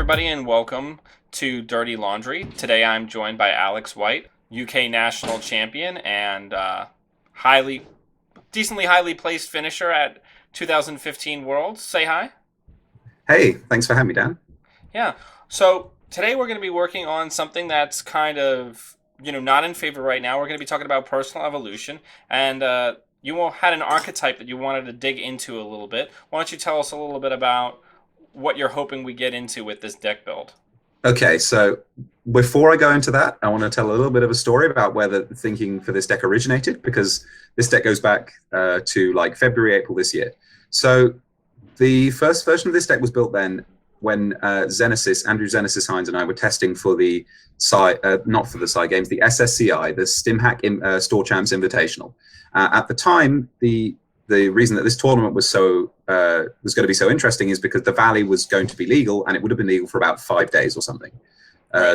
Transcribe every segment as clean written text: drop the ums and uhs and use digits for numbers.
everybody, and welcome to Dirty Laundry. Today, I'm joined by Alex White, UK national champion and decently highly placed finisher at 2015 Worlds. Say hi. Hey, thanks for having me, Dan. Yeah. So today we're going to be working on something that's kind of not in favor right now. We're going to be talking about personal evolution, and you all had an archetype that you wanted to dig into a little bit. Why don't you tell us a little bit about what you're hoping we get into with this deck build? Okay, so before I go into that, I want to tell a little bit of a story about where the thinking for this deck originated, because this deck goes back to like February, April this year. So the first version of this deck was built then when Andrew Zenesis Hines and I were testing for the not for the Psy Games, the SSCI, the StimHack Store Champs Invitational. At the time, the reason that this tournament was going to be so interesting is because the Valley was going to be legal, and it would have been legal for about 5 days or something.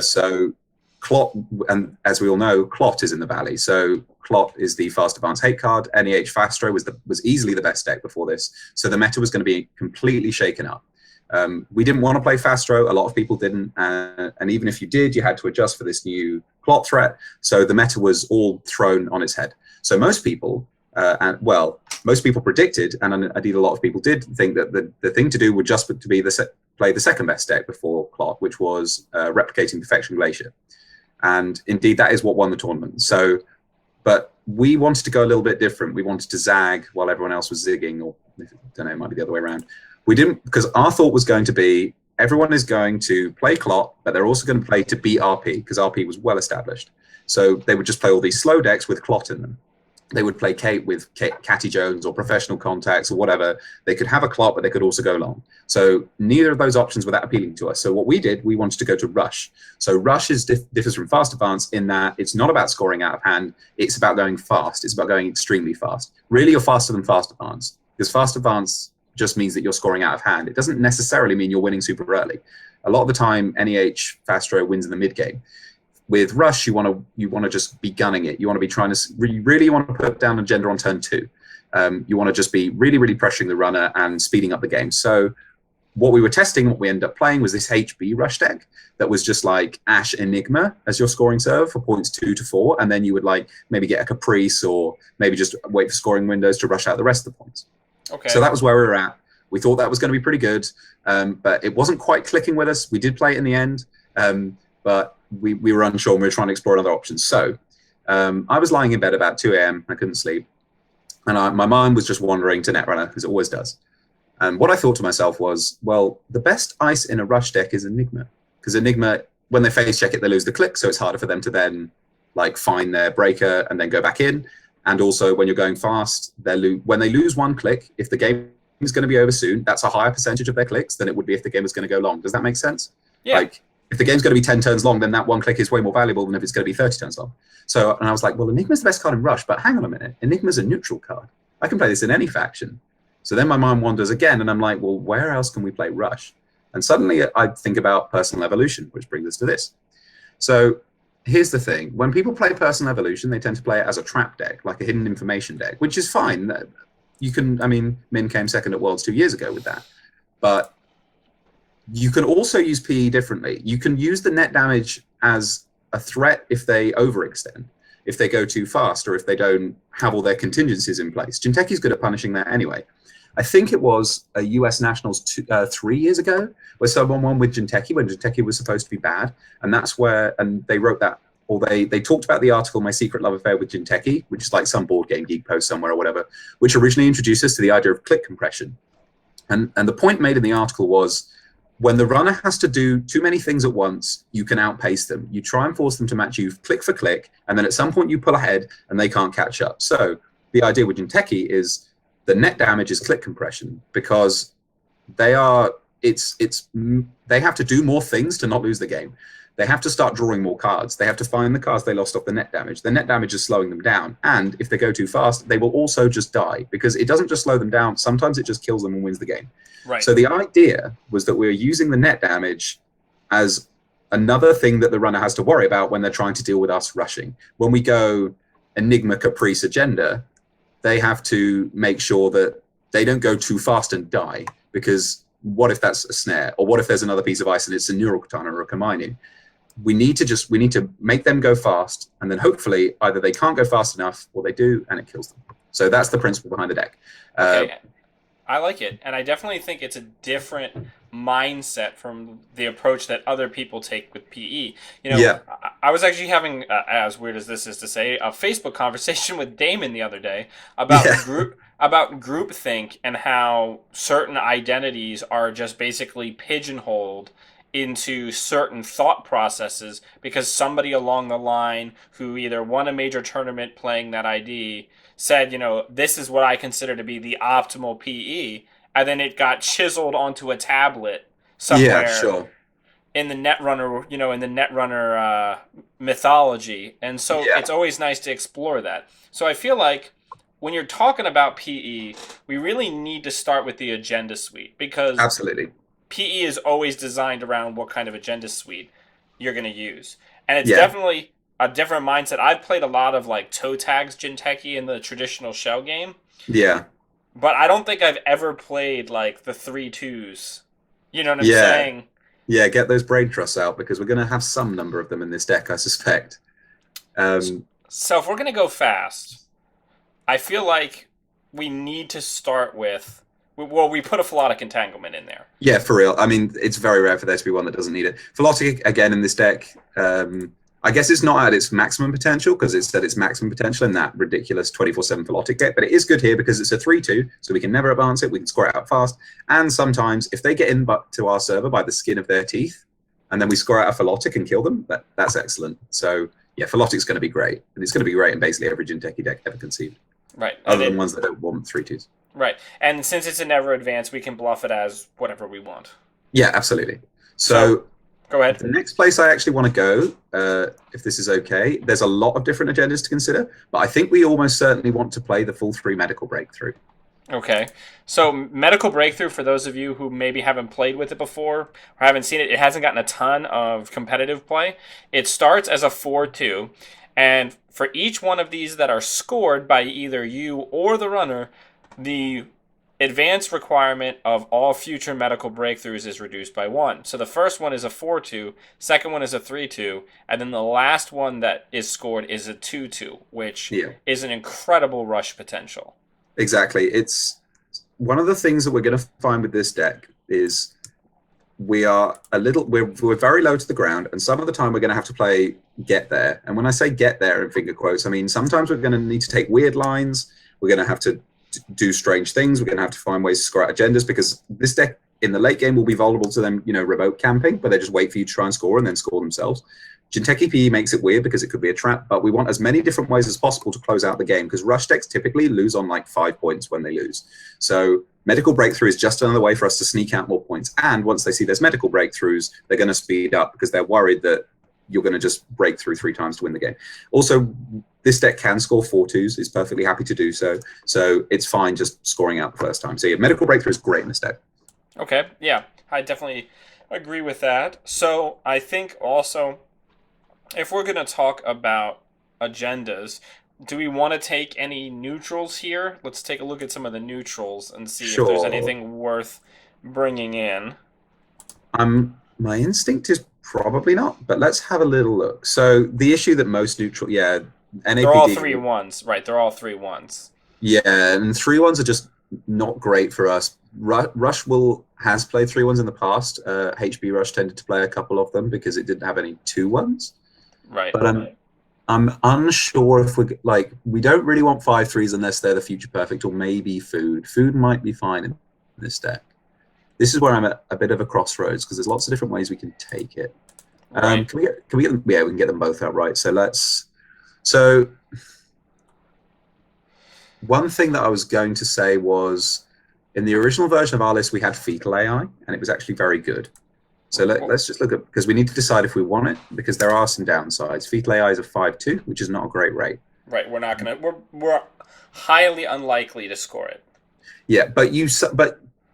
So Clot, and as we all know, Clot is in the Valley. So Clot is the fast advance hate card. NEH Fastro was easily the best deck before this. So the meta was going to be completely shaken up. We didn't want to play Fastro. A lot of people didn't. And even if you did, you had to adjust for this new Clot threat. So the meta was all thrown on its head. So most people, most people predicted, and indeed a lot of people did think that the thing to do would just to be play the second best deck before Clot, which was Replicating Perfection Glacier. And indeed, that is what won the tournament. So, but we wanted to go a little bit different. We wanted to zag while everyone else was zigging, or I don't know, it might be the other way around. We didn't, because our thought was going to be everyone is going to play Clot, but they're also going to play to beat RP, because RP was well established. So they would just play all these slow decks with Clot in them. They would play Kate with Catty Jones or Professional Contacts or whatever. They could have a Clot, but they could also go long. So neither of those options were that appealing to us. So what we did, we wanted to go to Rush. So Rush differs from Fast Advance in that it's not about scoring out of hand. It's about going fast. It's about going extremely fast. Really, you're faster than Fast Advance, because Fast Advance just means that you're scoring out of hand. It doesn't necessarily mean you're winning super early. A lot of the time, NEH Fastro wins in the mid game. With Rush, you want to just be gunning it. You want to be trying to really want to put down agenda on turn 2. You want to just be really pressuring the runner and speeding up the game. So what we were testing, what we ended up playing was this HB Rush deck that was just like Ash Enigma as your scoring serve for points 2 to 4, and then you would like maybe get a Caprice or maybe just wait for scoring windows to rush out the rest of the points. Okay. So that was where we were at. We thought that was going to be pretty good, but it wasn't quite clicking with us. We did play it in the end, but we were unsure and we were trying to explore other options. So I was lying in bed about 2 a.m. I couldn't sleep. And my mind was just wandering to Netrunner, because it always does. And what I thought to myself was, well, the best ice in a Rush deck is Enigma. Because Enigma, when they face check it, they lose the click, so it's harder for them to then like find their breaker and then go back in. And also when you're going fast, when they lose one click, if the game is going to be over soon, that's a higher percentage of their clicks than it would be if the game was going to go long. Does that make sense? Yeah. Like, if the game's going to be 10 turns long, then that one click is way more valuable than if it's going to be 30 turns long. So, and I was like, well, Enigma's the best card in Rush, but hang on a minute. Enigma's a neutral card. I can play this in any faction. So then my mind wanders again, and I'm like, well, where else can we play Rush? And suddenly I think about Personal Evolution, which brings us to this. So here's the thing. When people play Personal Evolution, they tend to play it as a trap deck, like a hidden information deck, which is fine. You can, I mean, Min came second at Worlds 2 years ago with that. But you can also use PE differently. You can use the net damage as a threat if they overextend, if they go too fast, or if they don't have all their contingencies in place. Jinteki's good at punishing that anyway. I think it was a US Nationals 3 years ago where someone won with Jinteki when Jinteki was supposed to be bad. And that's where, and they wrote that, or they talked about the article, My Secret Love Affair with Jinteki, which is like some board game geek post somewhere or whatever, which originally introduced us to the idea of click compression. And the point made in the article was, when the runner has to do too many things at once, you can outpace them. You try and force them to match you click for click, and then at some point you pull ahead and they can't catch up. So the idea with Jinteki is the net damage is click compression, because they have to do more things to not lose the game. They have to start drawing more cards. They have to find the cards they lost off the net damage. The net damage is slowing them down. And if they go too fast, they will also just die, because it doesn't just slow them down. Sometimes it just kills them and wins the game. Right. So the idea was that we're using the net damage as another thing that the runner has to worry about when they're trying to deal with us rushing. When we go Enigma, Caprice, Agenda, they have to make sure that they don't go too fast and die, because what if that's a snare, or what if there's another piece of ice and it's a neural katana or a kamainu? We need to make them go fast, and then hopefully either they can't go fast enough or they do and it kills them. So that's the principle behind the deck. Okay, I like it, and I definitely think it's a different mindset from the approach that other people take with PE. You know, Yeah. I was actually having, as weird as this is to say, a Facebook conversation with Damon the other day Yeah. about groupthink and how certain identities are just basically pigeonholed into certain thought processes because somebody along the line who either won a major tournament playing that ID said, you know, this is what I consider to be the optimal PE, and then it got chiseled onto a tablet Yeah, somewhere sure. in the Netrunner, you know, in the Netrunner mythology. And so Yeah, it's always nice to explore that. So I feel like when you're talking about PE, we really need to start with the agenda suite because absolutely. PE is always designed around what kind of agenda suite you're going to use. And it's Yeah, definitely a different mindset. I've played a lot of like toe tags Jinteki in the traditional shell game, yeah, but I don't think I've ever played like the 3/2s. You know what I'm yeah, saying? yeah. Get those brain trusts out because we're going to have some number of them in this deck, I suspect. Um, So if we're going to go fast, I feel like we need to start with. Well, we put a Philotic Entanglement in there. yeah, for real. I mean, it's very rare for there to be one that doesn't need it. Philotic, again, in this deck, I guess it's not at its maximum potential because it's at its maximum potential in that ridiculous 24/7 Philotic deck, but it is good here because it's a 3/2, so we can never advance it, we can score it out fast, and sometimes if they get in to our server by the skin of their teeth, and then we score out a Philotic and kill them, that's excellent. So, yeah, Philotic's going to be great, and it's going to be great in basically every Jinteki deck ever conceived, Right. other than ones that don't want 3/2s. Right. And since it's a never advance, we can bluff it as whatever we want. Yeah, absolutely. So, So go ahead. the next place I actually want to go, if this is okay, there's a lot of different agendas to consider, but I think we almost certainly want to play the full 3 medical breakthrough. Okay. So, Medical Breakthrough, for those of you who maybe haven't played with it before or haven't seen it, it hasn't gotten a ton of competitive play. It starts as a 4/2, and for each one of these that are scored by either you or the runner, the advance requirement of all future medical breakthroughs is reduced by 1. So the first one is a 4/2, second one is a 3/2, and then the last one that is scored is a 2/2, which Yeah, is an incredible rush potential. exactly. It's one of the things that we're going to find with this deck is we're very low to the ground, and some of the time we're going to have to play get there. And when I say get there in finger quotes, I mean sometimes we're going to need to take weird lines. We're going to have to do strange things. We're going to have to find ways to score out agendas because this deck in the late game will be vulnerable to them, remote camping, but they just wait for you to try and score and then score themselves. Jinteki PE makes it weird because it could be a trap, but we want as many different ways as possible to close out the game because rush decks typically lose on like 5 points when they lose. So medical breakthrough is just another way for us to sneak out more points. And once they see there's medical breakthroughs, they're going to speed up because they're worried that you're going to just break through 3 times to win the game. Also, this deck can score 4/2s. It's perfectly happy to do so. So it's fine just scoring out the first time. So yeah, medical breakthrough is great in this deck. Okay, yeah, I definitely agree with that. So I think also, if we're going to talk about agendas, do we want to take any neutrals here? Let's take a look at some of the neutrals and see if there's Sure. anything worth bringing in. My instinct is probably not, but let's have a little look. So the issue that most neutral, NAPD. They're all 3/1s, right? They're all 3/1s. Yeah, and 3/1s are just not great for us. Rush has played 3/1s in the past. HB Rush tended to play a couple of them because it didn't have any 2/1s. Right. But I'm unsure if we don't really want 5/3s unless they're the future perfect or maybe food. Food might be fine in this deck. This is where I'm at a bit of a crossroads because there's lots of different ways we can take it. Right. Can we get them? Yeah, we can get them both out right. So one thing that I was going to say was in the original version of our list we had fetal AI and it was actually very good. So let's just look at because we need to decide if we want it because there are some downsides. Fetal AI is a 5/2, which is not a great rate. Right. We're not gonna. We're highly unlikely to score it. Yeah, but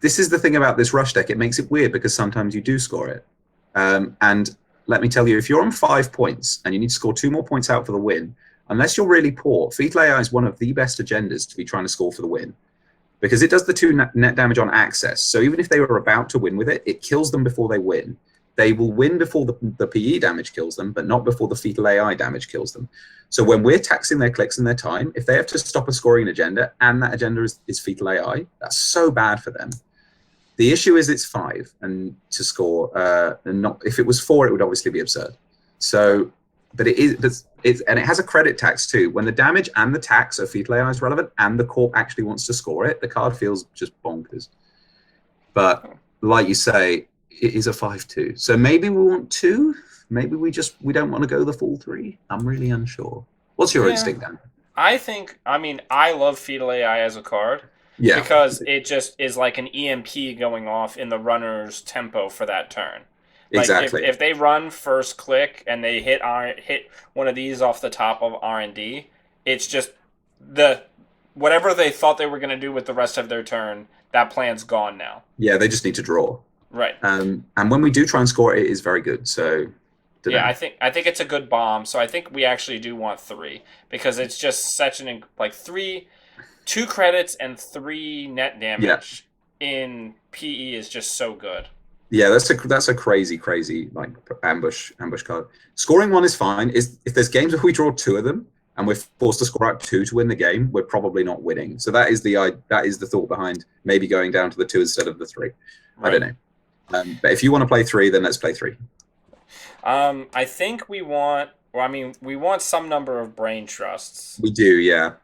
this is the thing about this rush deck. It makes it weird because sometimes you do score it. And let me tell you, if you're on 5 points and you need to score 2 more points out for the win, unless you're really poor, fetal AI is one of the best agendas to be trying to score for the win because it does the 2 net damage on access. So even if they were about to win with it, it kills them before they win. They will win before the PE damage kills them, but not before the fetal AI damage kills them. So when we're taxing their clicks and their time, if they have to stop a scoring agenda and that agenda is fetal AI, that's so bad for them. The issue is it's 5 and to score, and not if it was 4, it would obviously be absurd. So, but and it has a credit tax too. When the damage and the tax of fetal AI is relevant and the corp actually wants to score it, the card feels just bonkers. But like you say, it is a 5/2. So maybe we want 2. Maybe we don't want to go the full 3. I'm really unsure. What's your instinct, Dan? I love fetal AI as a card. Yeah. Because it just is like an EMP going off in the runner's tempo for that turn. Like exactly. If they run first click and they hit one of these off the top of R&D, it's just whatever they thought they were going to do with the rest of their turn, that plan's gone now. Yeah, they just need to draw. Right. And when we do try and score it is very good. So yeah, I think it's a good bomb. So I think we actually do want 3 because it's just such an 2 credits and 3 net damage in PE is just so good. Yeah, that's a crazy like ambush card. Scoring 1 is fine. If there's games where we draw 2 of them and we're forced to score out 2 to win the game, we're probably not winning. So that is the thought behind maybe going down to the 2 instead of the 3. Right. I don't know. But if you want to play 3, then let's play 3. I think we want some number of brain trusts. We do, yeah.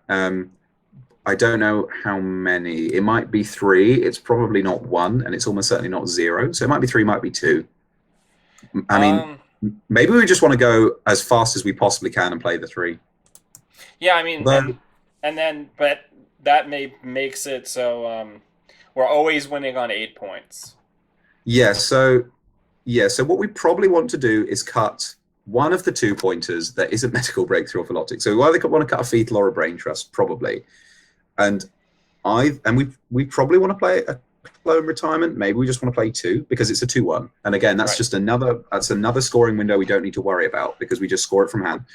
I don't know how many. It might be 3. It's probably not 1, and it's almost certainly not 0. So it might be 3, might be 2. I mean, maybe we just want to go as fast as we possibly can and play the 3. Yeah, I mean, but that makes it so we're always winning on 8 points. Yeah, so what we probably want to do is cut one of the 2 pointers that isn't medical breakthrough or philoptic. So we either want to cut a fetal or a brain trust, probably. And we probably want to play a clone retirement. Maybe we just want to play 2 because it's a 2/1. And again, that's just another scoring window we don't need to worry about because we just score it from hand.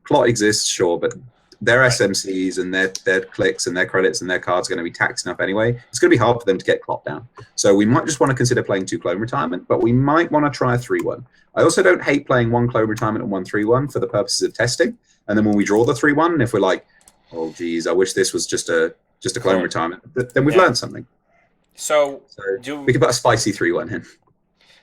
Plot exists, sure, but their SMCs and their clicks and their credits and their cards are going to be taxed enough anyway. It's going to be hard for them to get clocked down. So we might just want to consider playing 2 clone retirement, but we might want to try a 3/1. I also don't hate playing 1 clone retirement and 1 3/1 for the purposes of testing. And then when we draw the 3/1, if we're like, oh geez, I wish this was just a clone retirement, then we've learned something. So we could put a spicy 3/1 in.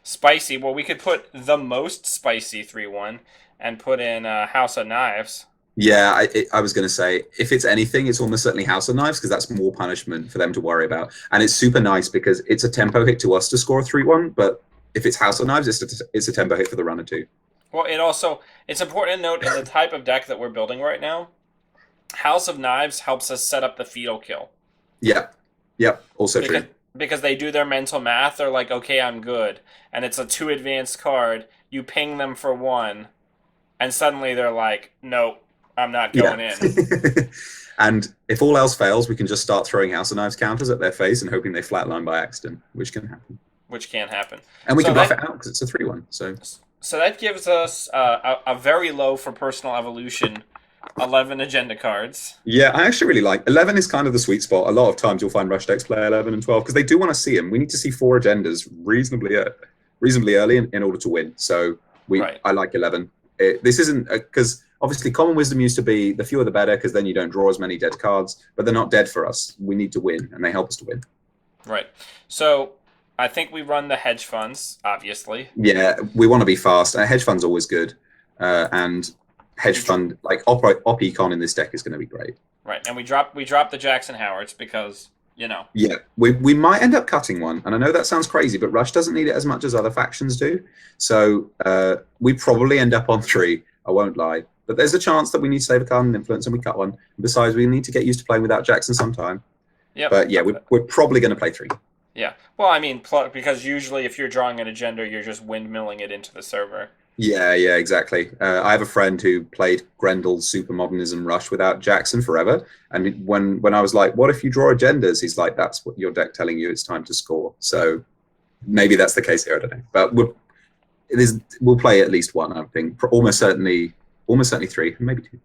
Spicy. Well, we could put the most spicy 3/1 and put in House of Knives. Yeah, I was going to say, if it's anything, it's almost certainly House of Knives because that's more punishment for them to worry about. And it's super nice because it's a tempo hit to us to score a 3/1, but if it's House of Knives, it's a tempo hit for the runner too. Well, it's important to note in the type of deck that we're building right now, House of Knives helps us set up the fetal kill. Yeah. Yep. Also true. Because they do their mental math. They're like, okay, I'm good. And it's a 2 advanced card. You ping them for 1. And suddenly they're like, nope, I'm not going in. And if all else fails, we can just start throwing House of Knives counters at their face and hoping they flatline by accident, which can happen. And we can buff it out because it's a 3/1. So that gives us a very low for personal evolution 11 agenda cards. Yeah, I actually really like 11 is kind of the sweet spot. A lot of times you'll find rush decks play 11 and 12 because they do want to see them. We need to see 4 agendas reasonably early in order to win. So I like 11. This isn't because obviously common wisdom used to be the fewer the better because then you don't draw as many dead cards, but they're not dead for us. We need to win and they help us to win. Right. So I think we run the hedge funds, obviously. Yeah, we want to be fast. Hedge fund's always good. And hedge fund, like op econ in this deck is going to be great. Right, and we drop the Jackson Howards because, Yeah, we might end up cutting one. And I know that sounds crazy, but Rush doesn't need it as much as other factions do. So we probably end up on 3, I won't lie. But there's a chance that we need to save a card and influence and we cut one. Besides, we need to get used to playing without Jackson sometime. Yep. But yeah, we're probably going to play 3. Yeah. Well, I mean, because usually if you're drawing an agenda, you're just windmilling it into the server. Yeah, exactly. I have a friend who played Grendel's Supermodernism Rush without Jackson forever. And when I was like, what if you draw agendas? He's like, that's what your deck telling you it's time to score. So maybe that's the case here, I don't know. But we'll play at least 1, I think. Almost certainly 3, maybe 2.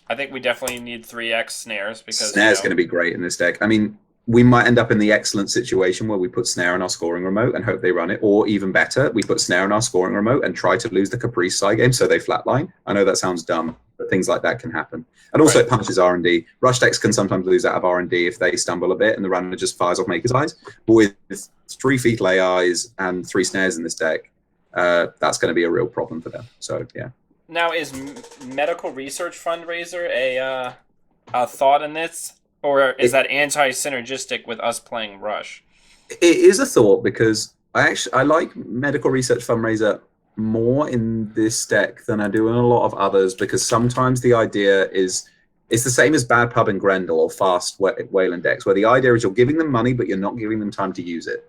I think we definitely need 3x snares because snare's going to be great in this deck. I mean, we might end up in the excellent situation where we put snare in our scoring remote and hope they run it, or even better, we put snare in our scoring remote and try to lose the Caprice side game so they flatline. I know that sounds dumb, but things like that can happen. And also it punishes R&D. Rush decks can sometimes lose out of R&D if they stumble a bit and the runner just fires off Maker's Eyes. But with 3 fetal AIs and 3 snares in this deck, that's going to be a real problem for them. So, yeah. Now, is medical research fundraiser a thought in this? Or is that anti-synergistic with us playing Rush? It is a thought because I like Medical Research Fundraiser more in this deck than I do in a lot of others, because sometimes the idea is it's the same as Bad Pub and Grendel or Fast Wayland decks, where the idea is you're giving them money but you're not giving them time to use it.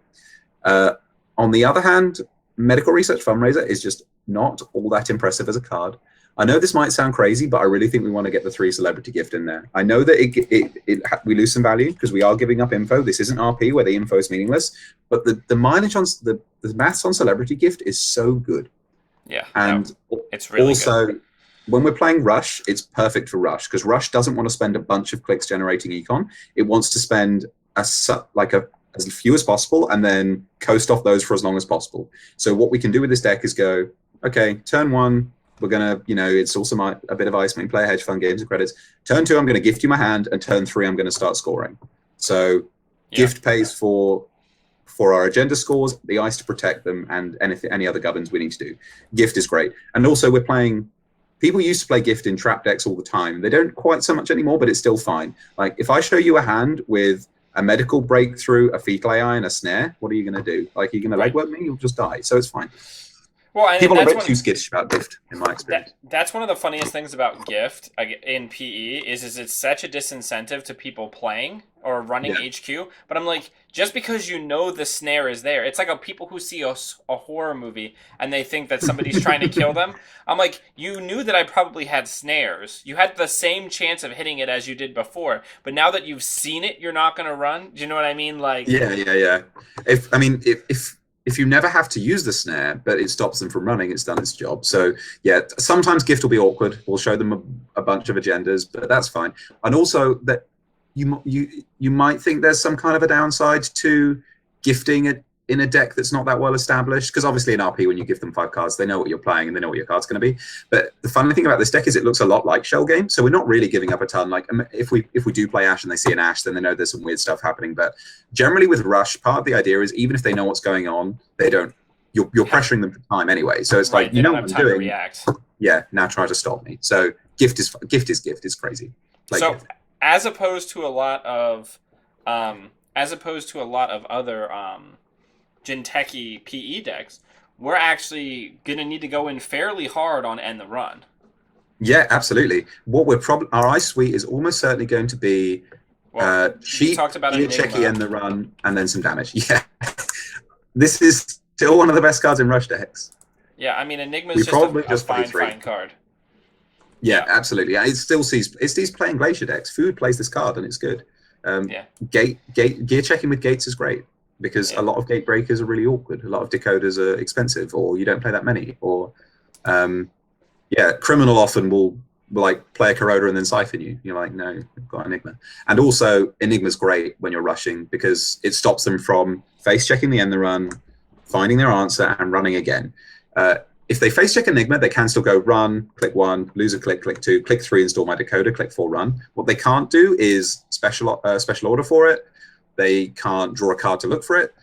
On the other hand, Medical Research Fundraiser is just not all that impressive as a card. I know this might sound crazy, but I really think we want to get the 3 celebrity gift in there. I know that we lose some value because we are giving up info. This isn't RP where the info is meaningless, but the mileage on the maths on celebrity gift is so good. Yeah, and it's really also good. When we're playing Rush, it's perfect for Rush because Rush doesn't want to spend a bunch of clicks generating econ. It wants to spend as few as possible and then coast off those for as long as possible. So what we can do with this deck is go, okay, turn 1. We're going to, it's also a bit of ice, main player hedge fund, games and credits. Turn 2, I'm going to gift you my hand, and turn 3, I'm going to start scoring. So gift pays for our agenda scores, the ice to protect them, and any other governs we need to do. Gift is great. And also we're playing, people used to play gift in trap decks all the time. They don't quite so much anymore, but it's still fine. Like if I show you a hand with a medical breakthrough, a fetal AI, and a snare, what are you going to do? Like, you're going to legwork me? You'll just die. So it's fine. Well, people are a bit too skittish about gift, in my experience. That's one of the funniest things about gift in PE is it's such a disincentive to people playing or running HQ. But I'm like, just because you know the snare is there, it's like people who see a horror movie and they think that somebody's trying to kill them. I'm like, you knew that I probably had snares. You had the same chance of hitting it as you did before. But now that you've seen it, you're not going to run. Do you know what I mean? Like, yeah. If you never have to use the snare, but it stops them from running, it's done its job. So yeah, sometimes gift will be awkward. We'll show them a bunch of agendas, but that's fine. And also that you might think there's some kind of a downside to gifting it in a deck that's not that well established, because obviously in RP when you give them 5 cards, they know what you're playing and they know what your card's going to be. But the funny thing about this deck is it looks a lot like Shell Game, so we're not really giving up a ton. Like if we do play Ash and they see an Ash, then they know there's some weird stuff happening. But generally with Rush, part of the idea is even if they know what's going on, they don't. You're pressuring them for time anyway. So it's like, you know what I'm doing. React. Yeah, now try to stop me. So gift is crazy. So gift. As opposed to a lot of other Jinteki PE decks, we're actually going to need to go in fairly hard on End the Run. Yeah, absolutely. What we're our ice suite is almost certainly going to be cheap, Jinteki End the Run, and then some damage. Yeah. This is still one of the best cards in Rush decks. Yeah, I mean, Enigma's just a fine card. Yeah, absolutely. It still sees playing Glacier decks. Food plays this card, and it's good. Gear checking with gates is great, because a lot of gate breakers are really awkward. A lot of decoders are expensive, or you don't play that many. Or, criminal often will like play a Corroder and then siphon you. You're like, no, I've got Enigma. And also, Enigma's great when you're rushing because it stops them from face checking the end the run, finding their answer, and running again. If they face check Enigma, they can still go run, click 1, lose a click, click 2, click 3, install my decoder, click 4, run. What they can't do is special order for it. They can't draw a card to look for it.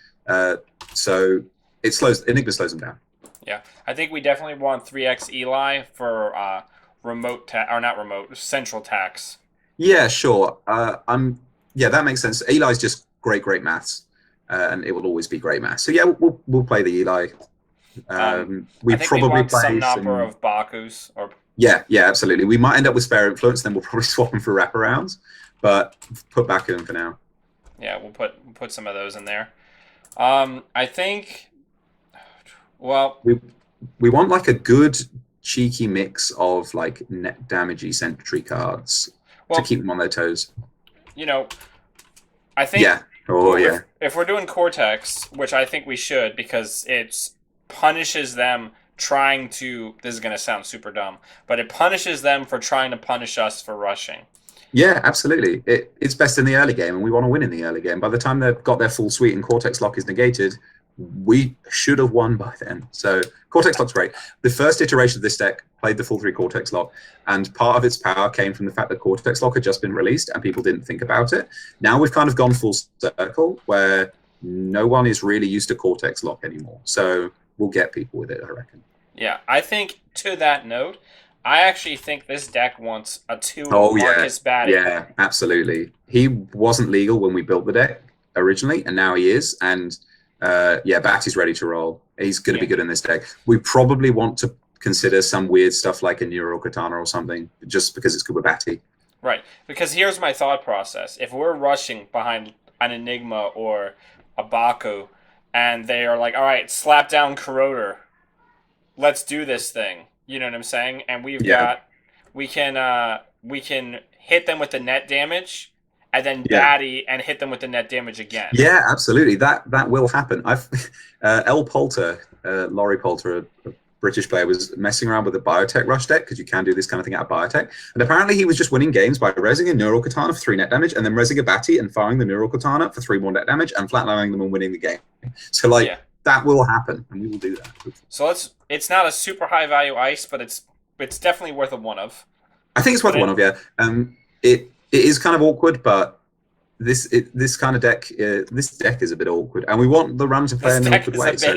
So Enigma slows them down. Yeah, I think we definitely want 3x Eli for central tax. Yeah, sure. That makes sense. Eli's just great maths, and it will always be great maths. So yeah, we'll play the Eli. We probably play some number of Bakus or. Yeah, absolutely. We might end up with spare influence, then we'll probably swap them for wraparounds, but put back in for now. Yeah, we'll put some of those in there. I think. Well, we want like a good cheeky mix of like net damagey sentry cards to keep them on their toes. I think. Yeah. If we're doing Cortex, which I think we should, because it punishes them trying to. This is going to sound super dumb, but it punishes them for trying to punish us for rushing. Yeah, absolutely. It's best in the early game, and we want to win in the early game. By the time they've got their full suite and Cortex Lock is negated, we should have won by then. So Cortex Lock's great. The first iteration of this deck played the full 3 Cortex Lock, and part of its power came from the fact that Cortex Lock had just been released and people didn't think about it. Now we've kind of gone full circle where no one is really used to Cortex Lock anymore. So we'll get people with it, I reckon. Yeah, I think to that note, I actually think this deck wants a 2 Oh Marcus Batty. yeah, absolutely. He wasn't legal when we built the deck originally, and now he is. And yeah, Batty's ready to roll. He's going to be good in this deck. We probably want to consider some weird stuff like a Neural Katana or something, just because it's good with Batty. Right, because here's my thought process. If we're rushing behind an Enigma or a Baku, and they are like, all right, slap down Corroder, let's do this thing. You know what I'm saying? And we can hit them with the net damage, and then Batty and hit them with the net damage again. Yeah, absolutely. That will happen. I've L Poulter, Laurie Poulter, a British player, was messing around with the Biotech Rush deck because you can do this kind of thing out of Biotech. And apparently he was just winning games by resing a Neural Katana for 3 net damage and then resing a Batty and firing the Neural Katana for 3 more net damage and flatlining them and winning the game. So that will happen, and we will do that. So it's not a super high value ice, but it's definitely worth a one of. I think it's worth a one of, yeah. It is kind of awkward, but this kind of deck, this deck is a bit awkward, and we want the run to play in an awkward way. So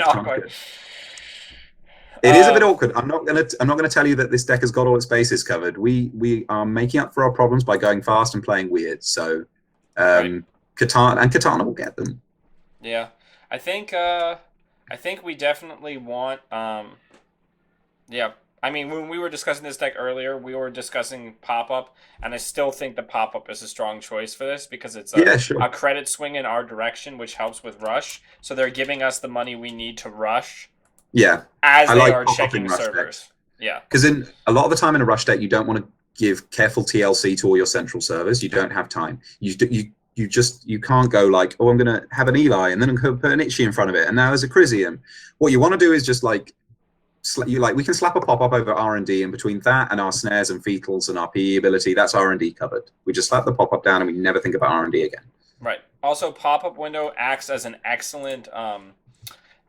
it is a bit awkward. I'm not gonna tell you that this deck has got all its bases covered. We are making up for our problems by going fast and playing weird. So Katana will get them. Yeah, I think we definitely want. Yeah, I mean, when we were discussing this deck earlier, we were discussing pop-up, and I still think the pop-up is a strong choice for this because it's a credit swing in our direction, which helps with rush. So they're giving us the money we need to rush. Yeah, as they are checking servers. Yeah, because in a lot of the time in a rush deck, you don't want to give careful TLC to all your central servers. You don't have time. You can't go like, oh, I'm gonna have an Eli and then I'm gonna put an Itchy in front of it, and now there's a Crisium. What you want to do is just we can slap a pop up over R&D, and between that and our snares and fetals and our PE ability, that's R&D covered. We just slap the pop up down and we never think about R&D again. Right. Also, pop up window acts as an excellent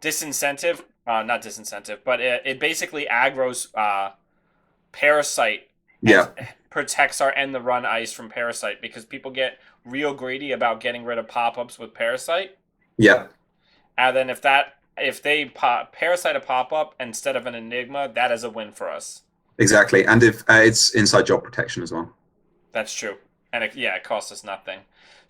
disincentive. Not disincentive, but it basically aggroes Parasite. Yeah. Protects our end the run ice from Parasite because people get real greedy about getting rid of pop-ups with Parasite. Yeah. And then if they Parasite a pop-up instead of an Enigma, that is a win for us. Exactly. And if it's inside job protection as well. That's true. And it costs us nothing.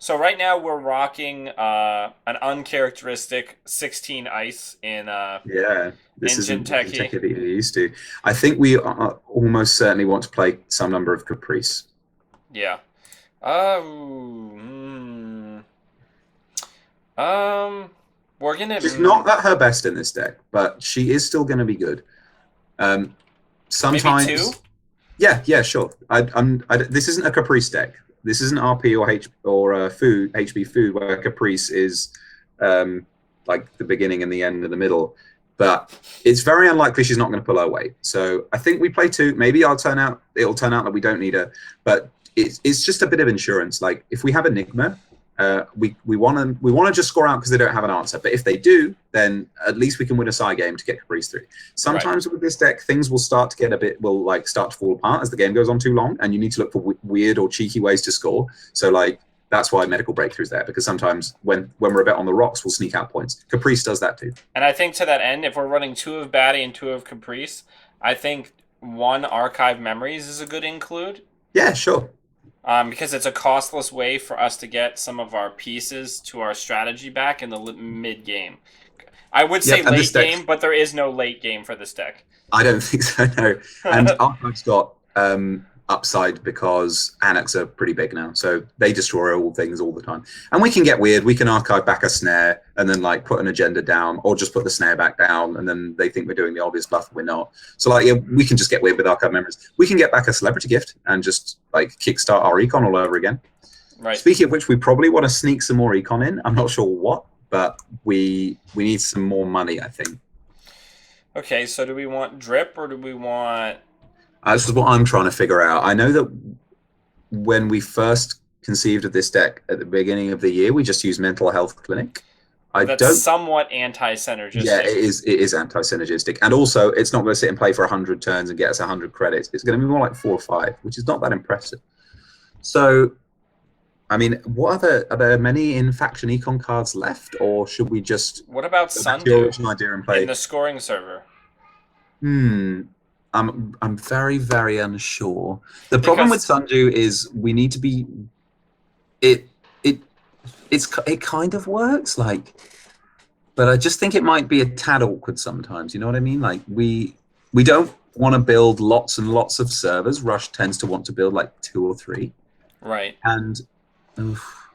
So right now we're rocking an uncharacteristic 16 ice in this isn't Jinteki. Jinteki that you're used to. I think we almost certainly want to play some number of Caprice. Yeah. We're gonna. She's not at her best in this deck, but she is still going to be good. Sometimes. Maybe 2? Yeah, sure. This isn't a Caprice deck. This isn't RP or food HB food where Caprice is like the beginning and the end and the middle. But it's very unlikely she's not going to pull her weight. So I think we play 2. Maybe it'll turn out that we don't need her. But it's just a bit of insurance. Like if we have Enigma, we want to just score out because they don't have an answer. But if they do, then at least we can win a side game to get Caprice through. Sometimes with this deck, things will start to get start to fall apart as the game goes on too long, and you need to look for weird or cheeky ways to score. So that's why Medical Breakthrough's there, because sometimes when we're a bit on the rocks, we'll sneak out points. Caprice does that too. And I think to that end, if we're running 2 of Batty and 2 of Caprice, I think 1 Archive Memories is a good include. Yeah, sure. Because it's a costless way for us to get some of our pieces to our strategy back in the mid-game. I would say late game, but there is no late game for this deck. I don't think so, no. And Archive's got upside because Annex are pretty big now, so they destroy all things all the time. And we can get weird. We can archive back a snare and then put an agenda down, or just put the snare back down, and then they think we're doing the obvious buff. We're not. So we can just get weird with archive memories. We can get back a celebrity gift and just kickstart our econ all over again. Right. Speaking of which, we probably want to sneak some more econ in. I'm not sure what, but we need some more money, I think. Okay, so do we want drip or do we want? This is what I'm trying to figure out. I know that when we first conceived of this deck at the beginning of the year, we just used Mental Health Clinic. I That's don't. somewhat Yeah, anti-synergistic. it is. It is anti-synergistic, and also it's not going to sit and play for 100 turns and get us 100 credits. It's going to be more like 4 or 5, which is not that impressive. So, I mean, what are there many in faction econ cards left, or should we just What about go back to your Sundew original idea and in play? the scoring server? Hmm. I'm very very unsure. The problem with Because Sundew is we need to be it it it kind of works like, but I just think it might be a tad awkward sometimes. You know what I mean? Like we don't want to build lots and lots of servers. Rush tends to want to build like 2 or 3, right. and oof.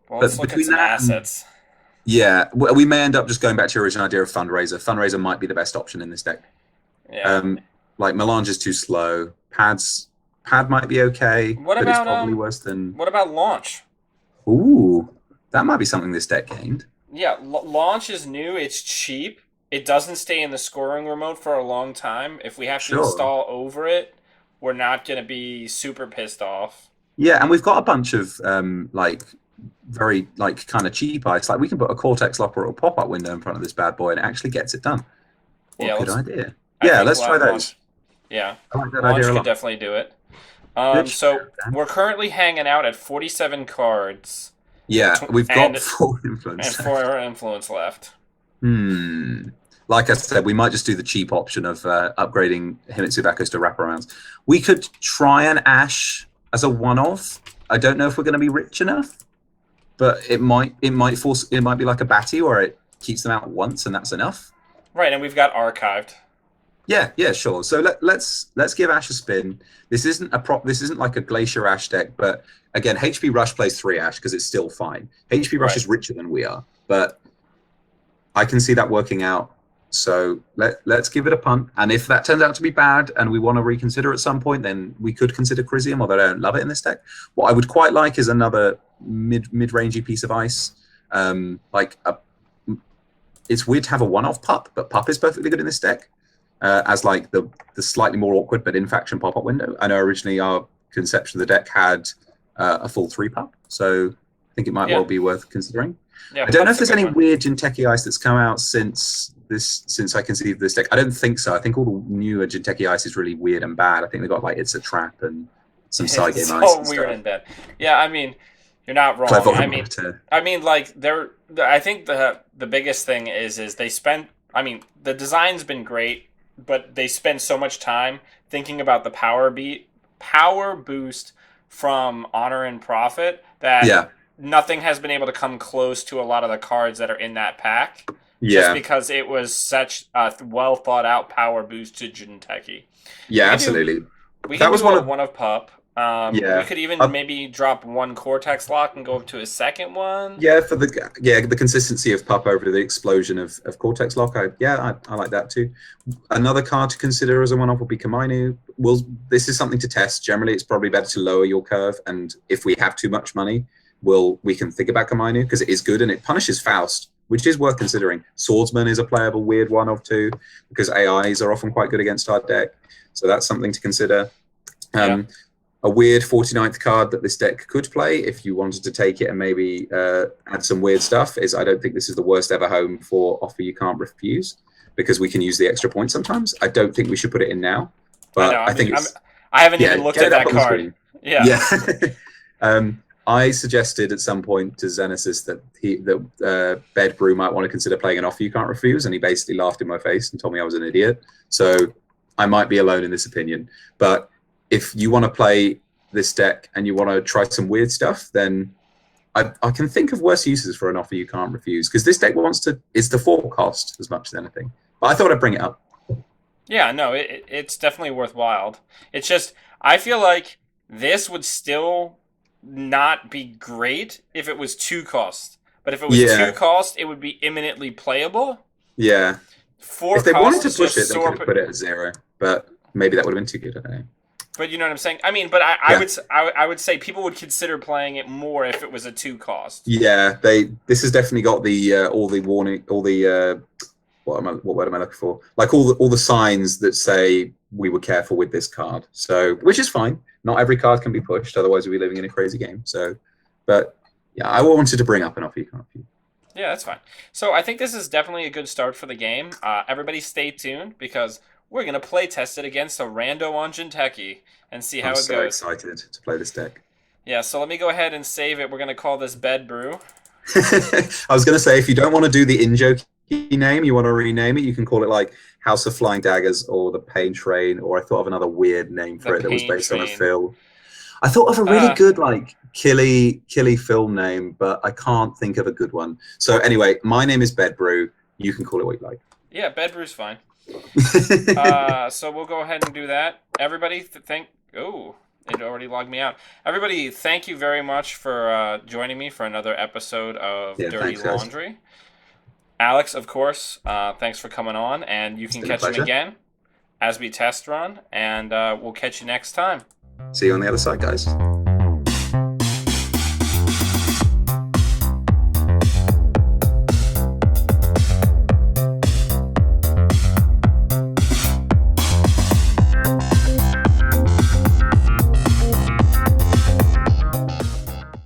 Well, let's But look at between some that and assets. yeah, we may end up just going back to your original idea of fundraiser. Fundraiser might be the best option in this deck. Yeah. Like Melange is too slow. Pad might be okay, What but it's about probably worse than. what about launch? Ooh, that might be something this deck gained. Yeah, launch is new. It's cheap. It doesn't stay in the scoring remote for a long time. If we have to Sure. install over it, we're not gonna be super pissed off. Yeah, and we've got a bunch of like very like kind of cheap ice. Like we can put a Cortex lock or a pop-up window in front of this bad boy and it actually gets it done. What a Yeah, good let's. idea. I Yeah, think let's try those. launch. Yeah, I like that idea launch a could lot. definitely do it. Good So shout, Dan. we're currently hanging out at 47 cards, Yeah, we've got and full influence. 4 influence left. Hmm. Like I said, we might just do the cheap option of upgrading Himitsu Echoes to wraparounds. We could try an Ash as a one-off. I don't know if we're going to be rich enough, but it might force it might be like a Batty where it keeps them out once and that's enough. Right, and we've got archived. Yeah, sure. So let's give Ash a spin. This isn't a prop. This isn't like a Glacier Ash deck, but again, HP Rush plays 3 Ash because it's still fine. HP Rush Right. is richer than we are, but I can see that working out. So let's give it a punt. And if that turns out to be bad and we want to reconsider at some point, then we could consider Chrysium, although I don't love it in this deck. What I would quite like is another mid-rangey piece of ice. It's weird to have a one-off pup, but pup is perfectly good in this deck. As like the slightly more awkward but in faction pop-up window. I know originally our conception of the deck had a full 3 pup, so I think it might well be worth considering. Yeah, I don't know if pup's a there's good any one. weird Jinteki ice that's come out since I conceived this deck. I don't think so. I think all the newer Jinteki ice is really weird and bad. I think they got like It's a Trap and some side game It's ice. all And weird stuff. and bad. Yeah, I mean, you're not wrong. Clever I mean, monitor. like I think the biggest thing is they spent. I mean, the design's been great, but they spend so much time thinking about the power boost from Honor and Profit that Yeah, nothing has been able to come close to a lot of the cards that are in that pack. Just yeah, because it was such a well thought out power boost to Jinteki. yeah. We could Absolutely. We That can was do one a of one of pup. We yeah. could even Uh, maybe drop one Cortex lock and go up to a second one. Yeah, for the consistency of pup over the explosion of Cortex Lock. I like that too. Another card to consider as a one-off would be Kamainu. This is something to test. Generally, it's probably better to lower your curve, and if we have too much money, we can think about Kamainu because it is good and it punishes Faust, which is worth considering. Swordsman is a playable weird one of two because AIs are often quite good against our deck, so that's something to consider. Yeah. A weird 49th card that this deck could play if you wanted to take it and maybe add some weird stuff is I don't think this is the worst ever home for Offer You Can't Refuse because we can use the extra point sometimes. I don't think we should put it in now, but I think I haven't even looked get at it up that on the card. screen. Yeah. I suggested at some point to Xenesis that Bed Brew might want to consider playing an Offer You Can't Refuse, and he basically laughed in my face and told me I was an idiot. So I might be alone in this opinion, but if you want to play this deck and you want to try some weird stuff, then I can think of worse uses for an Offer You Can't Refuse because this deck it's the 4 cost as much as anything. But I thought I'd bring it up. Yeah, no, it's definitely worthwhile. It's just I feel like this would still not be great if it was 2 cost. But if it was 2 cost, it would be imminently playable. Yeah. 4 if they cost wanted is to push just it, they could have put it at 0. But maybe that would have been too good. I don't know. But you know what I'm saying? I mean, but I would say people would consider playing it more if it was a 2 cost. Yeah, this has definitely got the all the warning, all the what word am I looking for? Like all the signs that say we were careful with this card. So, which is fine. Not every card can be pushed, otherwise we'd be living in a crazy game. So, but yeah, I wanted to bring up an off-you card. Yeah, that's fine. So I think this is definitely a good start for the game. Everybody stay tuned because we're going to play test it against a rando on Jinteki and see how I'm it so goes. excited to play this deck. Yeah, so let me go ahead and save it. We're going to call this Bed Brew. I was going to say, if you don't want to do the in-joke name, you want to rename it, you can call it like House of Flying Daggers or the Pain Train, or I thought of another weird name for it that was based on a film. I thought of a really good like killy film name, but I can't think of a good one. So anyway, my name is Bed Brew. You can call it what you like. Yeah, Bed Brew's fine. So we'll go ahead and do that. Everybody, oh, it already logged me out. Everybody, thank you very much for joining me for another episode of Dirty Laundry. Alex, of course, thanks for coming on, and you can catch him again as we test run, and we'll catch you next time. See you on the other side, guys.